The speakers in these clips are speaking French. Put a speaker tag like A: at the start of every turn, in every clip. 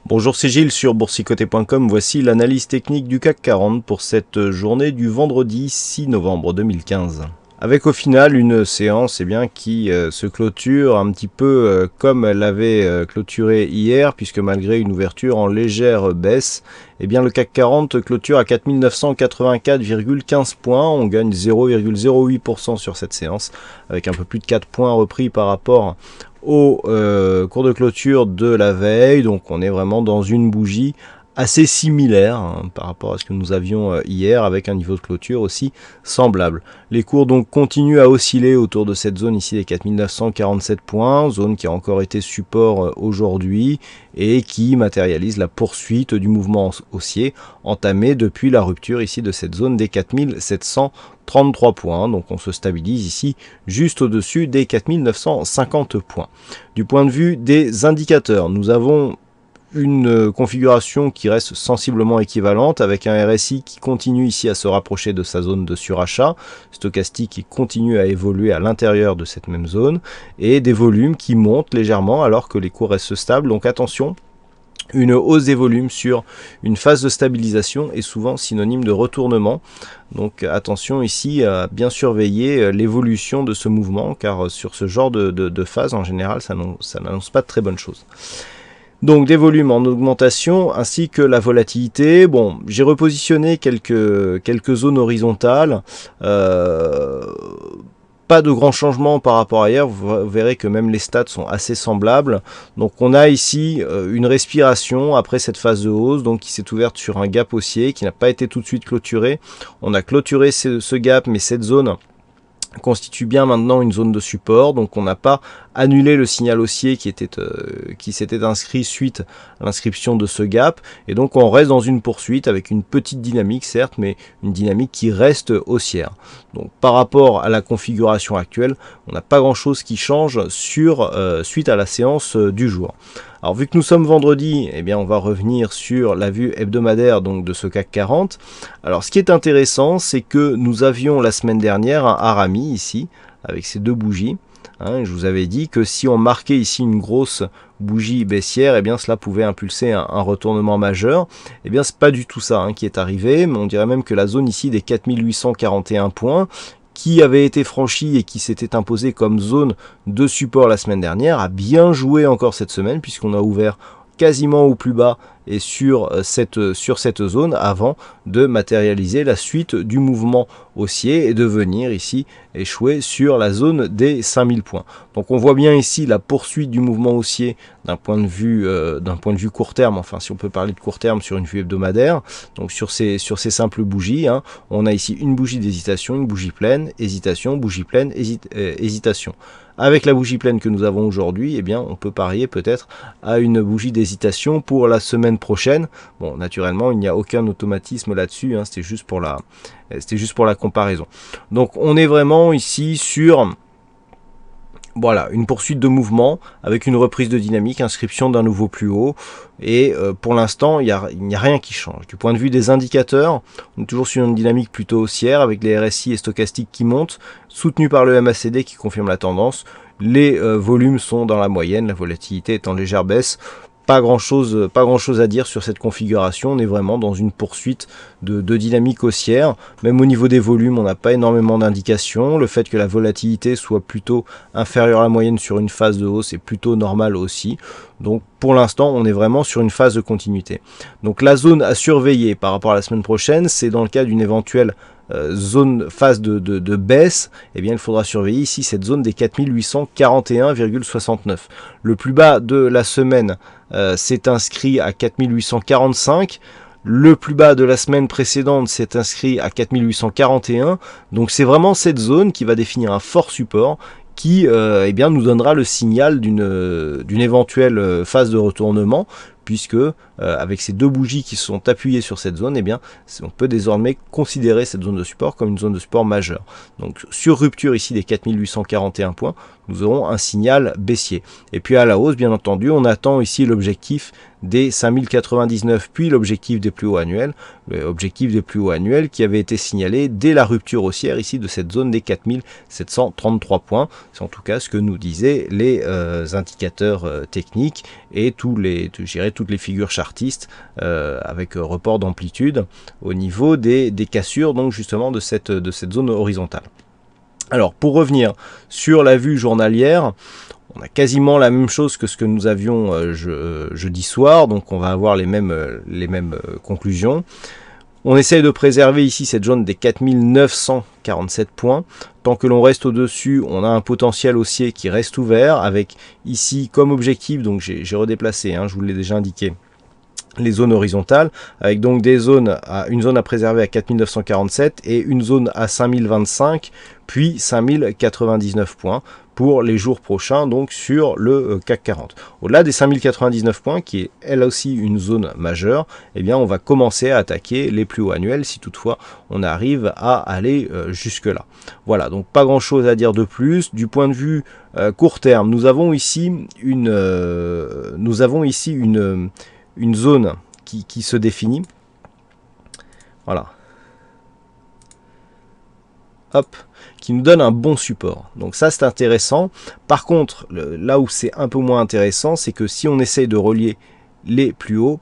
A: Bonjour, c'est Gilles sur boursicoté.com. Voici l'analyse technique du CAC 40 pour cette journée du vendredi 6 novembre 2015. Avec au final une séance qui se clôture un petit peu comme elle avait clôturé hier, puisque malgré une ouverture en légère baisse, le CAC 40 clôture à 4984,15 points. On gagne 0,08% sur cette séance, avec un peu plus de 4 points repris par rapport au cours de clôture de la veille. Donc on est vraiment dans une bougie assez similaire par rapport à ce que nous avions hier, avec un niveau de clôture aussi semblable. Les cours donc continuent à osciller autour de cette zone ici des 4947 points, zone qui a encore été support aujourd'hui et qui matérialise la poursuite du mouvement haussier entamé depuis la rupture ici de cette zone des 4733 points. Donc on se stabilise ici juste au-dessus des 4950 points. Du point de vue des indicateurs, nous avons une configuration qui reste sensiblement équivalente, avec un RSI qui continue ici à se rapprocher de sa zone de surachat, stochastique qui continue à évoluer à l'intérieur de cette même zone, et des volumes qui montent légèrement alors que les cours restent stables. Donc attention, une hausse des volumes sur une phase de stabilisation est souvent synonyme de retournement. Donc attention ici à bien surveiller l'évolution de ce mouvement, car sur ce genre de phase en général ça n'annonce pas de très bonnes choses. Donc des volumes en augmentation ainsi que la volatilité. Bon, j'ai repositionné quelques zones horizontales. Pas de grands changements par rapport à hier. Vous verrez que même les stats sont assez semblables. Donc on a ici une respiration après cette phase de hausse, donc qui s'est ouverte sur un gap haussier qui n'a pas été tout de suite clôturé. On a clôturé ce gap, mais cette zone constitue bien maintenant une zone de support, donc on n'a pas annulé le signal haussier qui s'était inscrit suite à l'inscription de ce gap, et donc on reste dans une poursuite avec une petite dynamique certes, mais une dynamique qui reste haussière. Donc par rapport à la configuration actuelle, on n'a pas grand chose qui change suite à la séance du jour. Alors vu que nous sommes vendredi, on va revenir sur la vue hebdomadaire donc de ce CAC 40. Alors ce qui est intéressant, c'est que nous avions la semaine dernière un Harami ici, avec ces deux bougies. Je vous avais dit que si on marquait ici une grosse bougie baissière, cela pouvait impulser un retournement majeur. C'est pas du tout ça qui est arrivé, mais on dirait même que la zone ici des 4841 points, qui avait été franchi et qui s'était imposé comme zone de support la semaine dernière, a bien joué encore cette semaine, puisqu'on a ouvert quasiment au plus bas et sur cette zone avant de matérialiser la suite du mouvement haussier et de venir ici échouer sur la zone des 5000 points. Donc on voit bien ici la poursuite du mouvement haussier d'un point de vue court terme, enfin si on peut parler de court terme sur une vue hebdomadaire. Donc sur ces simples bougies, on a ici une bougie d'hésitation, une bougie pleine, hésitation, bougie pleine, hésitation. Avec la bougie pleine que nous avons aujourd'hui, on peut parier peut-être à une bougie d'hésitation pour la semaine prochaine. Bon, naturellement, il n'y a aucun automatisme là-dessus, c'était juste pour la comparaison. Donc on est vraiment ici sur une poursuite de mouvement avec une reprise de dynamique, inscription d'un nouveau plus haut, et pour l'instant il n'y a rien qui change. Du point de vue des indicateurs, on est toujours sur une dynamique plutôt haussière avec les RSI et stochastiques qui montent, soutenus par le MACD qui confirme la tendance. Les volumes sont dans la moyenne, la volatilité est en légère baisse. Pas grand chose à dire sur cette configuration. On est vraiment dans une poursuite de dynamique haussière. Même au niveau des volumes, on n'a pas énormément d'indications. Le fait que la volatilité soit plutôt inférieure à la moyenne sur une phase de hausse est plutôt normal aussi. Donc pour l'instant, on est vraiment sur une phase de continuité. Donc la zone à surveiller par rapport à la semaine prochaine, c'est dans le cas d'une éventuelle phase de baisse, il faudra surveiller ici cette zone des 4841,69. Le plus bas de la semaine s'est inscrit à 4845. Le plus bas de la semaine précédente s'est inscrit à 4841. Donc c'est vraiment cette zone qui va définir un fort support qui nous donnera le signal d'une éventuelle phase de retournement, puisque avec ces deux bougies qui sont appuyées sur cette zone, on peut désormais considérer cette zone de support comme une zone de support majeure. Donc sur rupture ici des 4841 points, nous aurons un signal baissier. Et puis à la hausse, bien entendu, on attend ici l'objectif des 5099, puis l'objectif des plus hauts annuels, l'objectif des plus hauts annuels qui avait été signalé dès la rupture haussière ici de cette zone des 4733 points. C'est en tout cas ce que nous disaient les indicateurs techniques et toutes les figures chartistes avec report d'amplitude au niveau des cassures, donc justement de cette zone horizontale. Alors pour revenir sur la vue journalière, on a quasiment la même chose que ce que nous avions jeudi soir, donc on va avoir les mêmes conclusions. On essaye de préserver ici cette zone des 4947 points. Tant que l'on reste au-dessus, on a un potentiel haussier qui reste ouvert, avec ici comme objectif, donc j'ai redéplacé, je vous l'ai déjà indiqué, les zones horizontales, avec donc une zone à préserver à 4947 et une zone à 5025, puis 5099 points pour les jours prochains, donc sur le CAC 40. Au-delà des 5099 points, qui est elle aussi une zone majeure, eh bien on va commencer à attaquer les plus hauts annuels si toutefois on arrive à aller jusque-là. Voilà, donc pas grand-chose à dire de plus. Du point de vue court terme, nous avons ici une zone qui se définit. Voilà. Hop, qui nous donne un bon support. Donc ça c'est intéressant. Par contre, là où c'est un peu moins intéressant, c'est que si on essaye de relier les plus hauts,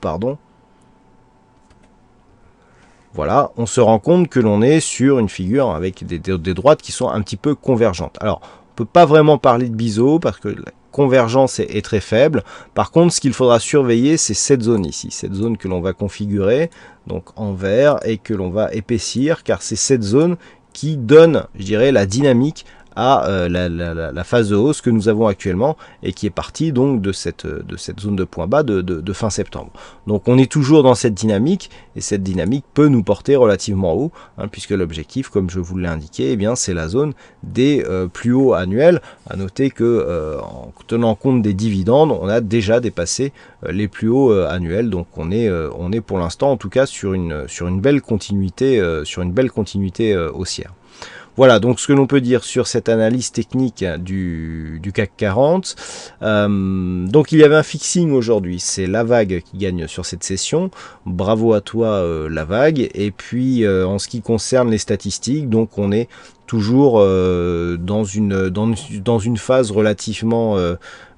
A: voilà, on se rend compte que l'on est sur une figure avec des droites qui sont un petit peu convergentes. Alors, on peut pas vraiment parler de biseau parce que la convergence est très faible. Par contre, ce qu'il faudra surveiller, c'est cette zone ici, cette zone que l'on va configurer, donc en vert, et que l'on va épaissir, car c'est cette zone qui donne, je dirais, la dynamique à la phase de hausse que nous avons actuellement et qui est partie donc de cette zone de point bas de fin septembre. Donc on est toujours dans cette dynamique et cette dynamique peut nous porter relativement haut, puisque l'objectif, comme je vous l'ai indiqué, eh bien c'est la zone des plus hauts annuels. À noter que en tenant compte des dividendes, on a déjà dépassé les plus hauts annuels. Donc on est pour l'instant en tout cas sur une belle continuité haussière. Voilà donc ce que l'on peut dire sur cette analyse technique du CAC 40. Donc il y avait un fixing aujourd'hui, c'est la vague qui gagne sur cette session. Bravo à toi la vague. Et puis en ce qui concerne les statistiques, donc on est toujours dans une phase relativement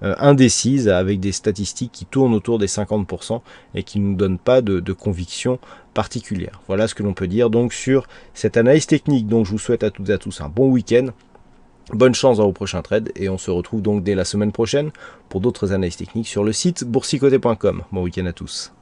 A: indécise, avec des statistiques qui tournent autour des 50% et qui ne nous donnent pas de conviction particulière. Voilà ce que l'on peut dire donc sur cette analyse technique. Donc je vous souhaite à toutes et à tous un bon week-end, bonne chance dans vos prochains trades et on se retrouve donc dès la semaine prochaine pour d'autres analyses techniques sur le site boursicoté.com. Bon week-end à tous.